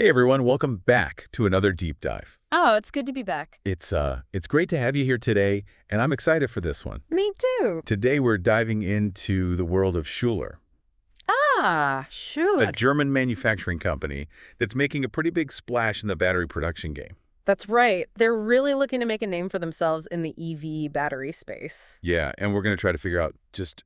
Hey everyone, welcome back to another deep dive. Oh, it's good to be back. It's great to have you here today, and I'm excited for this one. Me too. Today we're diving into the world of Schuler, Ah, Schuler. a German manufacturing company that's making a pretty big splash in the battery production game. That's right. They're really looking to make a name for themselves in the EV battery space. Yeah, and we're going to try to figure out just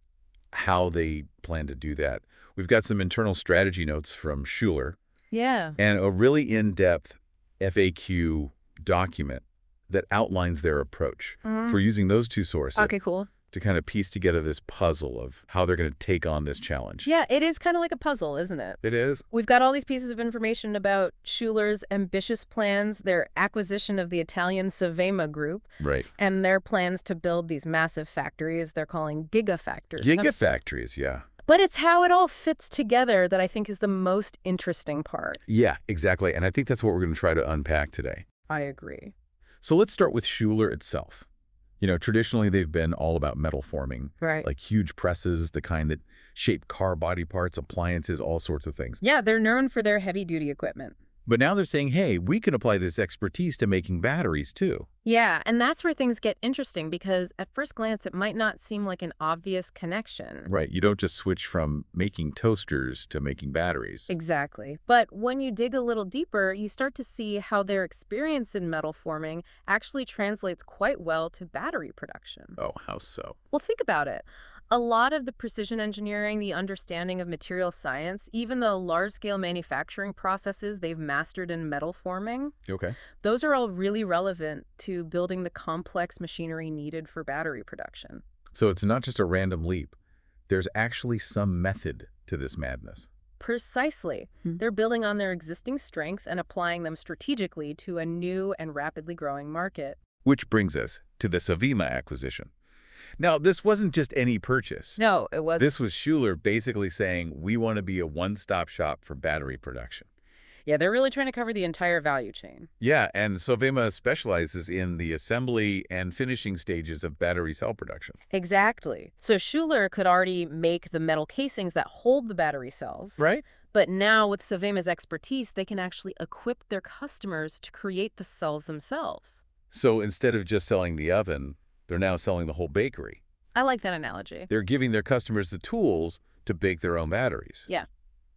how they plan to do that. We've got some internal strategy notes from Schuler Yeah. and a really in-depth FAQ document that outlines their approach. For using those two sources Okay, cool. to kind of piece together this puzzle of how they're going to take on this challenge. Yeah, it is kind of like a puzzle, isn't it? It is. We've got all these pieces of information about Schuler's ambitious plans, their acquisition of the Italian Sovema Group, Right. and their plans to build these massive factories they're calling gigafactories. Gigafactories, yeah. But it's how it all fits together that I think is the most interesting part. Yeah, exactly. And I think that's what we're going to try to unpack today. I agree. So let's start with Schuler itself. You know, traditionally they've been all about metal forming, Right. like huge presses, the kind that shape car body parts, appliances, all sorts of things. Yeah, they're known for their heavy-duty equipment. But now they're saying, hey, we can apply this expertise to making batteries too. Yeah, and that's where things get interesting because at first glance, it might not seem like an obvious connection. Right. You don't just switch from making toasters to making batteries. Exactly. But when you dig a little deeper, you start to see how their experience in metal forming actually translates quite well to battery production. Oh, how so? Well, think about it. A lot of the precision engineering, the understanding of material science, even the large-scale manufacturing processes they've mastered in metal forming, Okay. those are all really relevant to building the complex machinery needed for battery production. So it's not just a random leap. There's actually some method to this madness. Precisely. They're building on their existing strength and applying them strategically to a new and rapidly growing market. Which brings us to the Sovema acquisition. Now, this wasn't just any purchase. No, it was. This was Schuler basically saying, we want to be a one-stop shop for battery production. Yeah, they're really trying to cover the entire value chain. Yeah, and Sovema specializes in the assembly and finishing stages of battery cell production. Exactly. So Schuler could already make the metal casings that hold the battery cells. Right? But now with Sovema's expertise, they can actually equip their customers to create the cells themselves. So instead of just selling the oven, they're now selling the whole bakery. I like that analogy. They're giving their customers the tools to bake their own batteries. Yeah.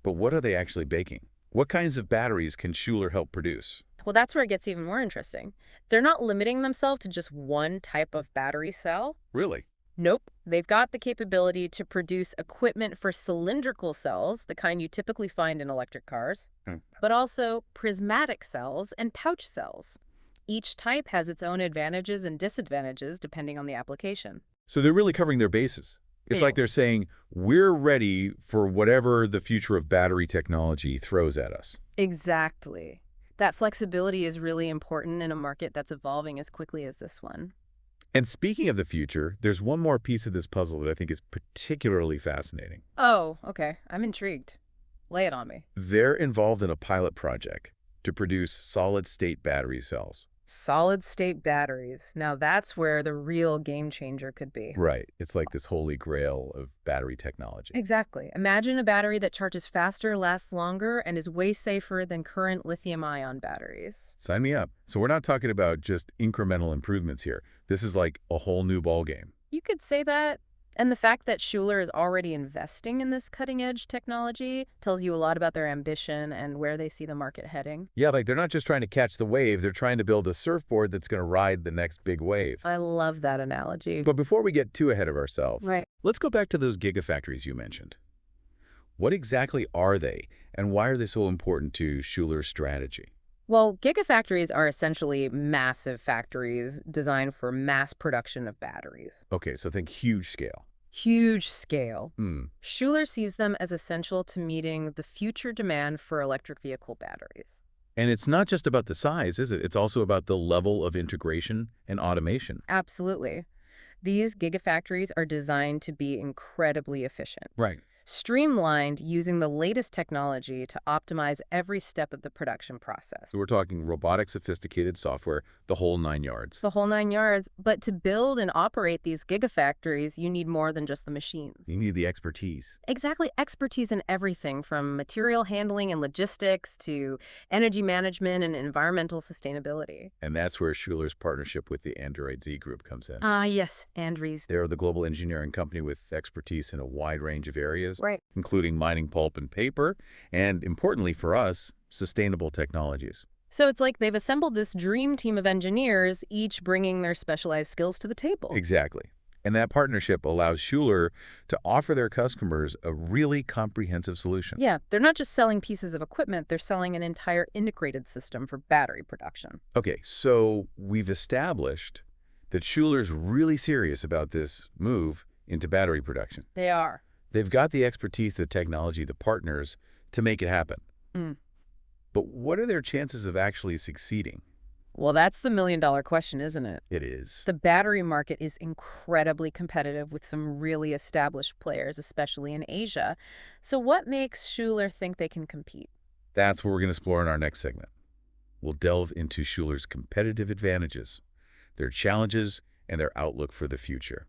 But what are they actually baking? What kinds of batteries can Schuler help produce? Well, that's where it gets even more interesting. They're not limiting themselves to just one type of battery cell. Really? Nope. They've got the capability to produce equipment for cylindrical cells, the kind you typically find in electric cars, but also prismatic cells and pouch cells. Each type has its own advantages and disadvantages depending on the application. So they're really covering their bases. It's like they're saying, we're ready for whatever the future of battery technology throws at us. Exactly. That flexibility is really important in a market that's evolving as quickly as this one. And speaking of the future, there's one more piece of this puzzle that I think is particularly fascinating. Oh, okay. I'm intrigued. Lay it on me. They're involved in a pilot project to produce solid-state battery cells. Solid-state batteries. Now that's where the real game changer could be. Right. It's like this holy grail of battery technology. Exactly. Imagine a battery that charges faster, lasts longer, and is way safer than current lithium-ion batteries. Sign me up. So we're not talking about just incremental improvements here. This is like a whole new ballgame. You could say that. And the fact that Schuler is already investing in this cutting-edge technology tells you a lot about their ambition and where they see the market heading. Yeah, like they're not just trying to catch the wave, they're trying to build a surfboard that's going to ride the next big wave. I love that analogy. But before we get too ahead of ourselves, Right. let's go back to those gigafactories you mentioned. What exactly are they, and why are they so important to Schuler's strategy? Well, gigafactories are essentially massive factories designed for mass production of batteries. Okay, so think huge scale. Huge scale. Hmm. Schuler sees them as essential to meeting the future demand for electric vehicle batteries. And it's not just about the size, is it? It's also about the level of integration and automation. Absolutely. These gigafactories are designed to be incredibly efficient. Right. streamlined using the latest technology to optimize every step of the production process. So we're talking robotic sophisticated software, the whole 9 yards. The whole 9 yards. But to build and operate these gigafactories, you need more than just the machines. You need the expertise. Exactly. Expertise in everything from material handling and logistics to energy management and environmental sustainability. And that's where Schuler's partnership with the ANDRITZ Group comes in. Yes, ANDRITZ. They're the global engineering company with expertise in a wide range of areas, Right. including mining pulp and paper, and importantly for us, sustainable technologies. So it's like they've assembled this dream team of engineers, each bringing their specialized skills to the table. Exactly. And that partnership allows Schuler to offer their customers a really comprehensive solution. Yeah, they're not just selling pieces of equipment, they're selling an entire integrated system for battery production. Okay, so we've established that Schuler's really serious about this move into battery production. They are. They've got the expertise, the technology, the partners to make it happen. But what are their chances of actually succeeding? Well, that's the million-dollar question, isn't it? It is. The battery market is incredibly competitive with some really established players, especially in Asia. So what makes Schuler think they can compete? That's what we're going to explore in our next segment. We'll delve into Schuler's competitive advantages, their challenges, and their outlook for the future.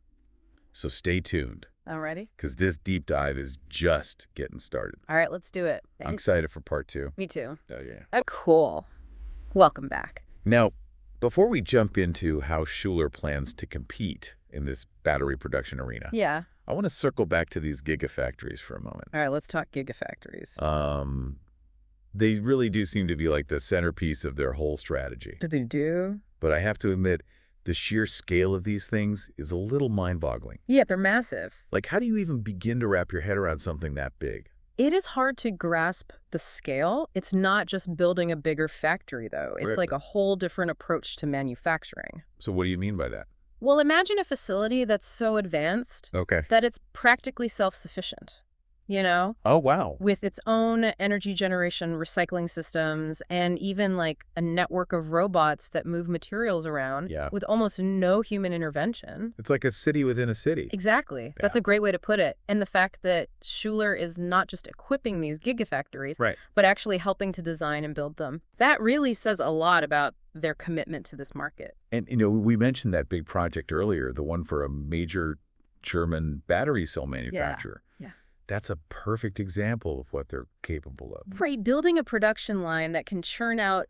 So stay tuned, Alrighty? because this deep dive is just getting started. All right, let's do it. I'm excited for part 2. Me too. Oh, yeah. Cool. Welcome back. Now, before we jump into how Schuler plans to compete in this battery production arena, Yeah. I want to circle back to these gigafactories for a moment. All right, let's talk gigafactories. They really do seem to be like the centerpiece of their whole strategy. Do they do? But I have to admit, the sheer scale of these things is a little mind-boggling. Yeah, they're massive. Like, how do you even begin to wrap your head around something that big? It is hard to grasp the scale. It's not just building a bigger factory, though. It's like a whole different approach to manufacturing. So what do you mean by that? Well, imagine a facility that's so advanced that it's practically self-sufficient, you know? Oh, wow. With its own energy generation recycling systems and even like a network of robots that move materials around with almost no human intervention. It's like a city within a city. Exactly. Yeah. That's a great way to put it. And the fact that Schuler is not just equipping these gigafactories, but actually helping to design and build them. That really says a lot about their commitment to this market. And, you know, we mentioned that big project earlier, the one for a major German battery cell manufacturer. Yeah. That's a perfect example of what they're capable of. Right, building a production line that can churn out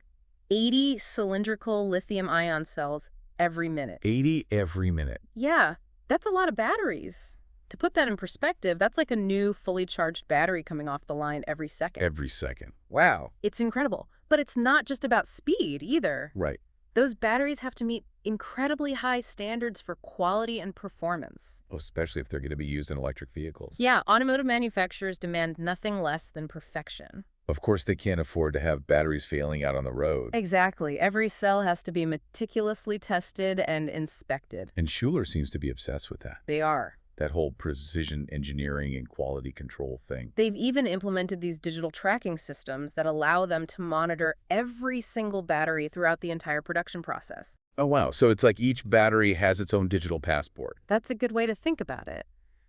80 cylindrical lithium-ion cells every minute. 80 every minute. Yeah, that's a lot of batteries. To put that in perspective, that's like a new fully charged battery coming off the line every second. Every second. Wow. It's incredible. But it's not just about speed either. Right. Those batteries have to meet incredibly high standards for quality and performance. Oh, especially if they're going to be used in electric vehicles. Yeah, automotive manufacturers demand nothing less than perfection. Of course, they can't afford to have batteries failing out on the road. Exactly. Every cell has to be meticulously tested and inspected. And Schuler seems to be obsessed with that. They are. That whole precision engineering and quality control thing. They've even implemented these digital tracking systems that allow them to monitor every single battery throughout the entire production process. Oh, wow. So it's like each battery has its own digital passport. That's a good way to think about it.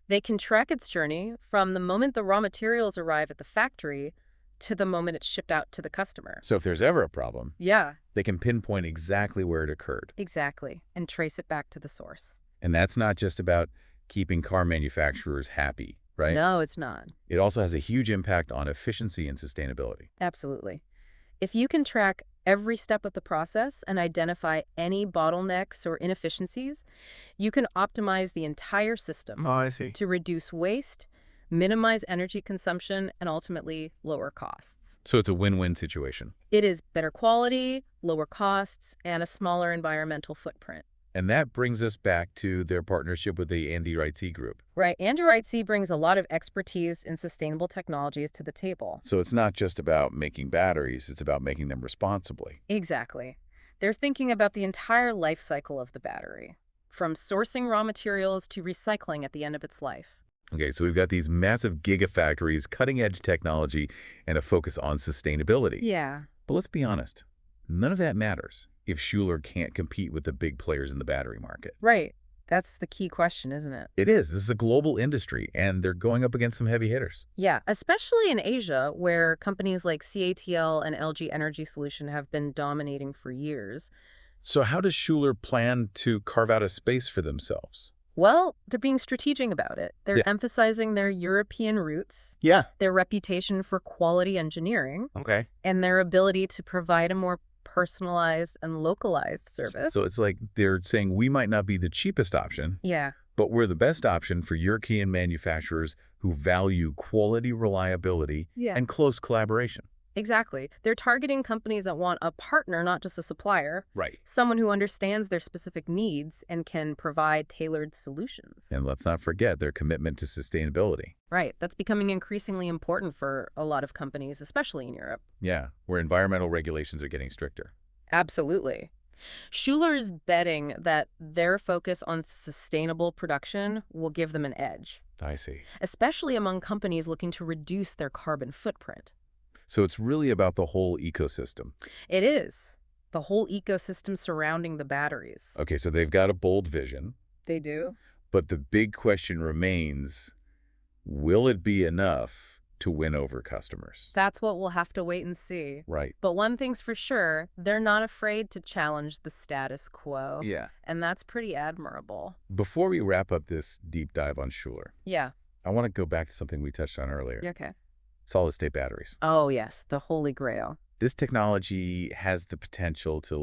They can track its journey from the moment the raw materials arrive at the factory to the moment it's shipped out to the customer. So if there's ever a problem, they can pinpoint exactly where it occurred. Exactly. And trace it back to the source. And that's not just about keeping car manufacturers happy, right? No, it's not. It also has a huge impact on efficiency and sustainability. Absolutely. If you can track every step of the process and identify any bottlenecks or inefficiencies, you can optimize the entire system to reduce waste, minimize energy consumption, and ultimately lower costs. So it's a win-win situation. It is better quality, lower costs, and a smaller environmental footprint. And that brings us back to their partnership with the ANDRITZ Group. Right. ANDRITZ brings a lot of expertise in sustainable technologies to the table. So it's not just about making batteries, it's about making them responsibly. Exactly. They're thinking about the entire life cycle of the battery, from sourcing raw materials to recycling at the end of its life. Okay, so we've got these massive gigafactories, cutting-edge technology, and a focus on sustainability. Yeah. But let's be honest, none of that matters if Schuler can't compete with the big players in the battery market. Right. That's the key question, isn't it? It is. This is a global industry, and they're going up against some heavy hitters. Yeah, especially in Asia, where companies like CATL and LG Energy Solution have been dominating for years. So how does Schuler plan to carve out a space for themselves? Well, they're being strategic about it. They're Yeah. emphasizing their European roots, Yeah. their reputation for quality engineering, Okay. and their ability to provide a more personalized and localized service. So it's like they're saying we might not be the cheapest option, Yeah, but we're the best option for European manufacturers who value quality, reliability, Yeah. and close collaboration. exactly. They're targeting companies that want a partner, not just a supplier, Right. someone who understands their specific needs and can provide tailored solutions. And let's not forget their commitment to sustainability. Right. That's becoming increasingly important for a lot of companies, especially in Europe. Yeah, where environmental regulations are getting stricter. Absolutely. Schuler is betting that their focus on sustainable production will give them an edge, I see. especially among companies looking to reduce their carbon footprint. So it's really about the whole ecosystem. It is the whole ecosystem surrounding the batteries. Okay, so they've got a bold vision, They do? but the big question remains, will it be enough to win over customers? That's what we'll have to wait and see. Right. But one thing's for sure, they're not afraid to challenge the status quo. Yeah. And that's pretty admirable. Before we wrap up this deep dive on Schuler, Yeah. I want to go back to something we touched on earlier. Okay. Solid-state batteries. Oh, yes. The holy grail. This technology has the potential to,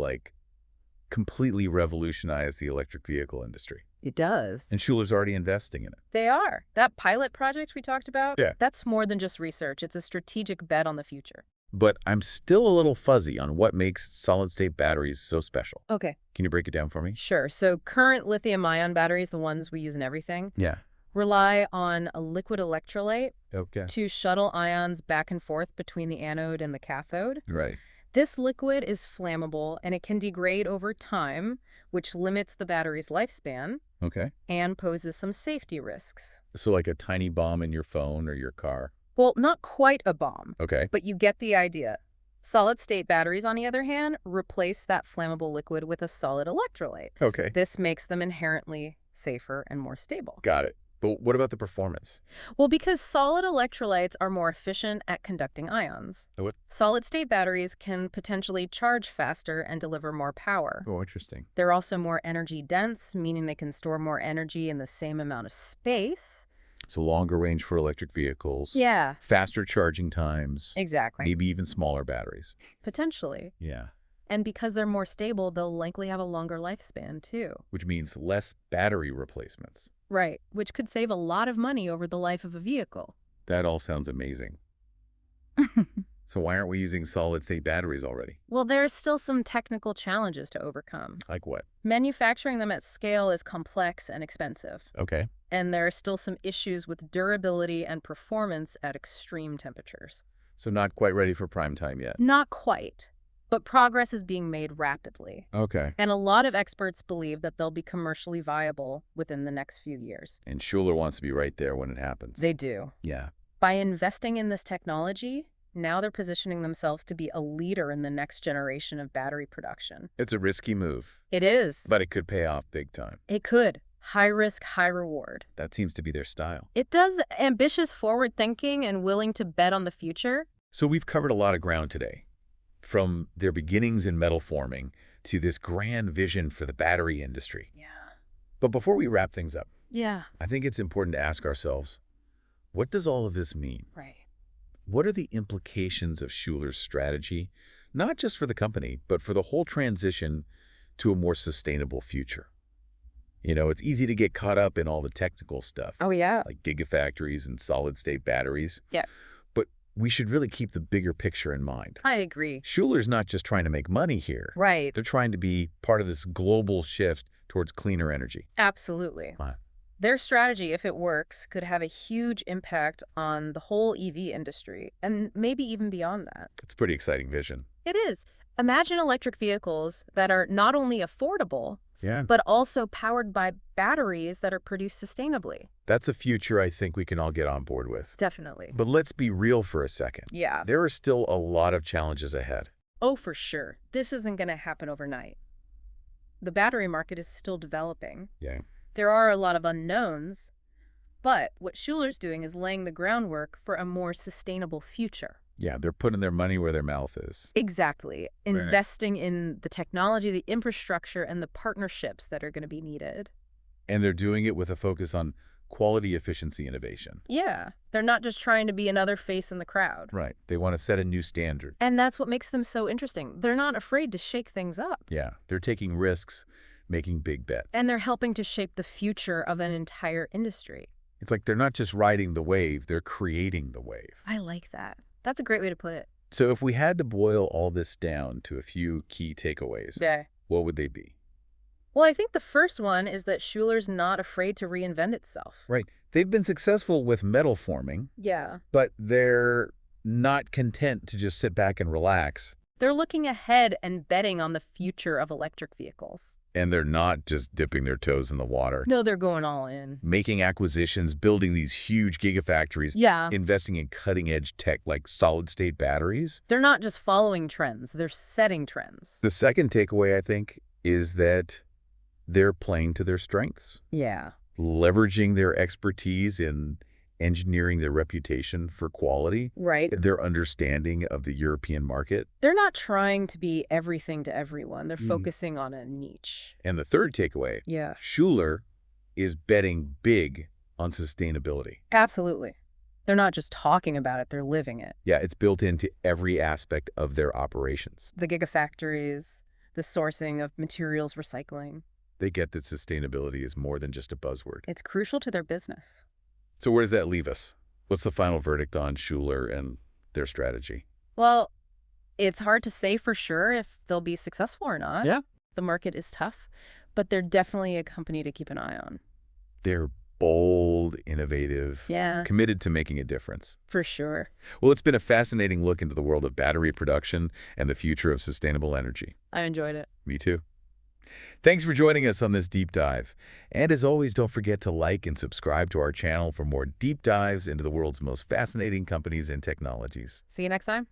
completely revolutionize the electric vehicle industry. It does. And Schuler's already investing in it. They are. That pilot project we talked about, Yeah. that's more than just research. It's a strategic bet on the future. But I'm still a little fuzzy on what makes solid-state batteries so special. Okay. Can you break it down for me? Sure. So current lithium-ion batteries, the ones we use in everything, Yeah. rely on a liquid electrolyte Okay. to shuttle ions back and forth between the anode and the cathode. Right. This liquid is flammable and it can degrade over time, which limits the battery's lifespan Okay. and poses some safety risks. So like a tiny bomb in your phone or your car. Well, not quite a bomb, Okay. but you get the idea. Solid-state batteries, on the other hand, replace that flammable liquid with a solid electrolyte. Okay. This makes them inherently safer and more stable. Got it. But what about the performance? Well, because solid electrolytes are more efficient at conducting ions. What? Solid-state batteries can potentially charge faster and deliver more power. Oh, interesting. They're also more energy dense, meaning they can store more energy in the same amount of space. So longer range for electric vehicles. Yeah, Faster charging times. exactly. Maybe even smaller batteries. Potentially. Yeah. And because they're more stable, they'll likely have a longer lifespan, too. Which means less battery replacements. Right, which could save a lot of money over the life of a vehicle. That all sounds amazing. So why aren't we using solid-state batteries already? Well, there's still some technical challenges to overcome. Like what? Manufacturing them at scale is complex and expensive. Okay. And there are still some issues with durability and performance at extreme temperatures. So not quite ready for prime time yet. Not quite, but progress is being made rapidly. Okay. And a lot of experts believe that they'll be commercially viable within the next few years. And Schuler wants to be right there when it happens. They do. Yeah. By investing in this technology, now they're positioning themselves to be a leader in the next generation of battery production. It's a risky move, It is. but it could pay off big time. It could. High risk, high reward. That seems to be their style. It does. Ambitious forward thinking and willing to bet on the future. So we've covered a lot of ground today. From their beginnings in metal forming to this grand vision for the battery industry. Yeah. But before we wrap things up, Yeah. I think it's important to ask ourselves, what does all of this mean? Right. What are the implications of Schuler's strategy, not just for the company, but for the whole transition to a more sustainable future? You know, it's easy to get caught up in all the technical stuff, Oh, yeah. like gigafactories and solid-state batteries. Yeah. But we should really keep the bigger picture in mind. I agree. Schuler's not just trying to make money here. Right. They're trying to be part of this global shift towards cleaner energy. Absolutely. Wow. Their strategy, if it works, could have a huge impact on the whole EV industry and maybe even beyond that. It's a pretty exciting vision. It is. Imagine electric vehicles that are not only affordable, Yeah. but also powered by batteries that are produced sustainably. That's a future I think we can all get on board with. Definitely. But let's be real for a second. Yeah. There are still a lot of challenges ahead. Oh, for sure. This isn't going to happen overnight. The battery market is still developing. Yeah. There are a lot of unknowns, but what Schuler's doing is laying the groundwork for a more sustainable future. Yeah, they're putting their money where their mouth is. Exactly. Right. Investing in the technology, the infrastructure, and the partnerships that are going to be needed. And they're doing it with a focus on quality, efficiency, innovation. Yeah. They're not just trying to be another face in the crowd. Right. They want to set a new standard. And that's what makes them so interesting. They're not afraid to shake things up. Yeah, they're taking risks, making big bets. And they're helping to shape the future of an entire industry. It's like they're not just riding the wave, they're creating the wave. I like that. That's a great way to put it. So if we had to boil all this down to a few key takeaways, Yeah. what would they be? Well, I think the first one is that Schuler's not afraid to reinvent itself. Right. They've been successful with metal forming, Yeah. but they're not content to just sit back and relax. They're looking ahead and betting on the future of electric vehicles. And they're not just dipping their toes in the water. No, they're going all in. Making acquisitions, building these huge gigafactories, Yeah. investing in cutting-edge tech like solid-state batteries. They're not just following trends, they're setting trends. The second takeaway, I think, is that they're playing to their strengths, Yeah. leveraging their expertise in engineering, their reputation for quality, Right. their understanding of the European market. They're not trying to be everything to everyone. They're Mm. focusing on a niche. And the third takeaway, Yeah. Schuler is betting big on sustainability. Absolutely. They're not just talking about it, they're living it. Yeah, it's built into every aspect of their operations. The gigafactories, the sourcing of materials recycling. They get that sustainability is more than just a buzzword. It's crucial to their business. So where does that leave us? What's the final verdict on Schuler and their strategy? Well, it's hard to say for sure if they'll be successful or not. Yeah. The market is tough, but they're definitely a company to keep an eye on. They're bold, innovative, Yeah, committed to making a difference. for sure. Well, it's been a fascinating look into the world of battery production and the future of sustainable energy. I enjoyed it. Me too. Thanks for joining us on this deep dive. And as always, don't forget to like and subscribe to our channel for more deep dives into the world's most fascinating companies and technologies. See you next time.